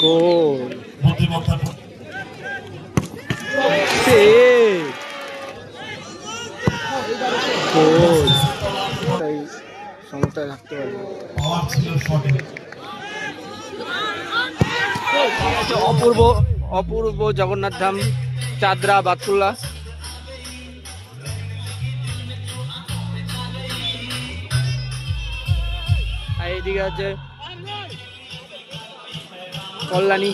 গোল সমতায় রাখতে পারবে। অপূর্ব অপূর্ব জগন্নাথ ধাম চাদরা বাতকুল্লা। আর এইদিকে আছে কল্যাণী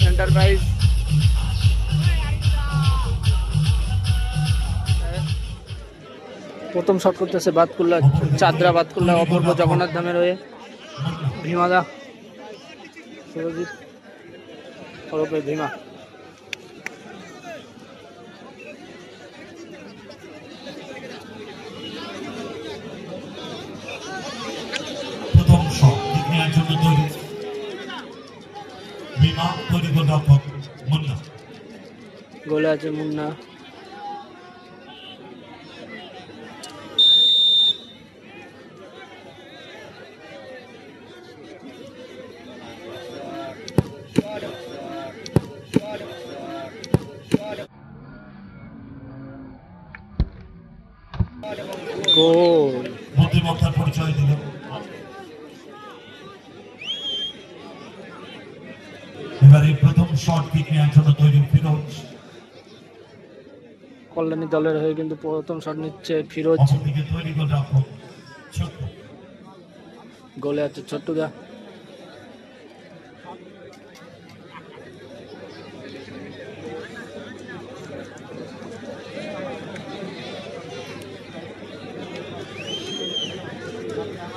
এন্টারপ্রাইজ। প্রথম শট করতেছে বাতকুল্লা চাদরা বাতকুল্লা অপূর্ব জগন্নাথ ধামের হয়ে ভীমাদা সুরজিৎ ওরফে ভীমা। প্রথম শট নেওয়ার জন্য তৈরি ভীমা, তৈরি গোলরক্ষক মুন্না। গোলে আছে মুন্না। গোল বুদ্ধিমত্তার পরিচয় দিল। এবারে প্রথম শট কিক নেওয়ার জন্য তৈরি ফিরোজ। কল্যাণী দলের হয়ে কিন্তু প্রথম শট নিচ্ছে ফিরোজ। অপরদিকে তৈরি গোলরক্ষক ছোট্টু। গোলে আছে ছোট্টুদা।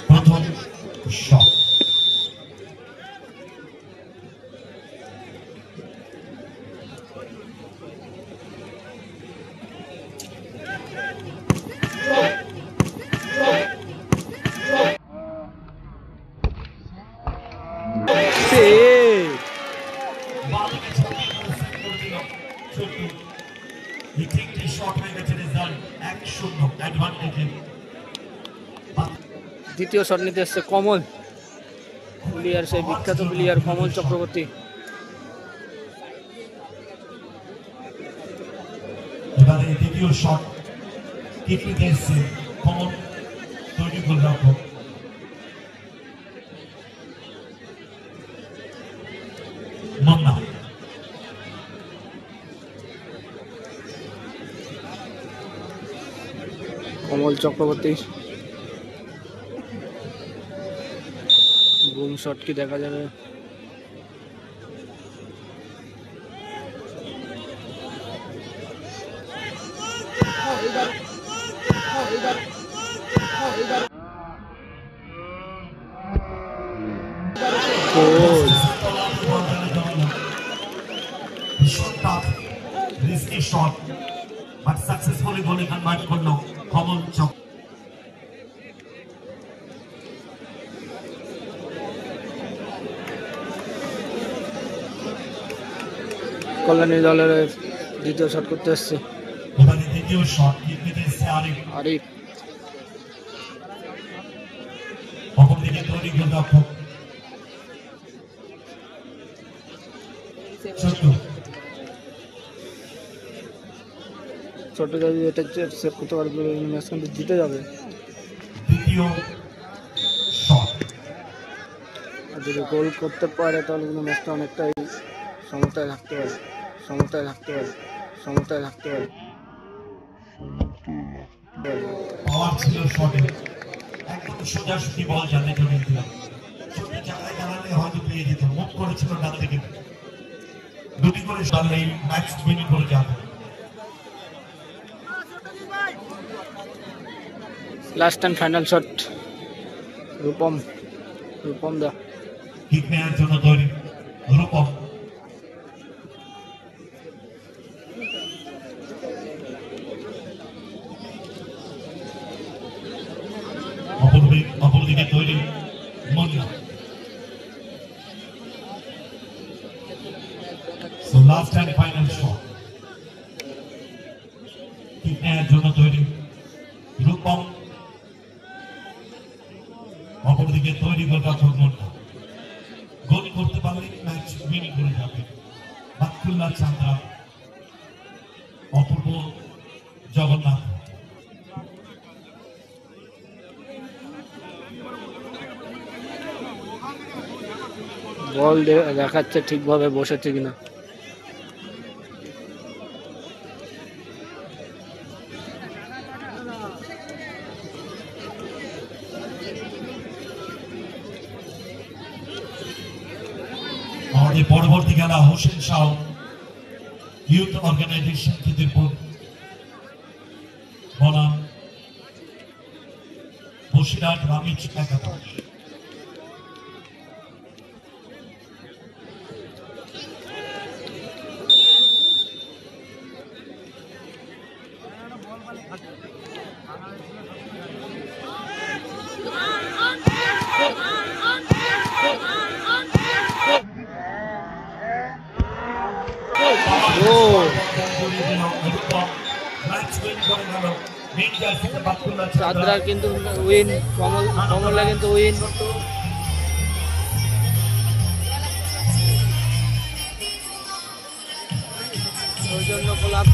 প্রথম শট দ্বিতীয় শট নিতে এসছে কমল প্লেয়ার, সেই বিখ্যাত প্লেয়ার কমল চক্রবর্তী। এবারে দ্বিতীয় শট কিক নিতে এসছে কমল, তৈরি গোলরক্ষক মুন্না। কমল চক্রবর্তী বুম শট কি দেখা যাবে? risky shot but successfully goal convert করলো কমল চক। কল্যাণী দলের দ্বিতীয় শট করতে এসছে এবারে দ্বিতীয় শট কিক নিতে এসছে আরিফ। অপরদিকে তৈরি গোলরক্ষক ছোট যদি এটা সেভ করতে পারবে ম্যাচ কিন্তু জিতে যাবে। দ্বিতীয় শট আর যদি গোল করতে পারে তাহলে কিন্তু ম্যাচটা অনেকটাই সমতায় থাকতে পারে, সমতায় থাকতে পারে, সমতায় থাকতে পারে। পাওয়ার ছিল শটে, একদম সোজাসুজি বল জানে জমি দিলাম, ছোট জায়গায় জানালে হয়তো পেয়ে যেত। মুখ করেছিল ডান থেকে, দুটি করে শট এই ম্যাচ উইন করে যাবে। Last and final shot Rupam দা। কিক নেওয়ার জন্য তৈরি রূপম। অপরদিকে তৈরি Munna. So last and final shot. Kick নেওয়ার জন্য তৈরি রূপম, অপরদিকে তৈরি গোলরক্ষক মুন্না। গোল করতে পারলে ম্যাচ উইনিং করে যাবে। বাতকুল্লা চাঁদরা, অপূর্ব জগন্নাথ। বল দেখাচ্ছে ঠিকভাবে বসেছে কিনা। আমাদের পরবর্তী খেলা হোসেন শাহ ইউথ অর্গানাইজেশন খিদিরপুর বনাম বসিরহাট রামিজ একাদশ। চাঁদরা কিন্তু উইন, কমলা কিন্তু উইন। সৌজন্য ক্লাব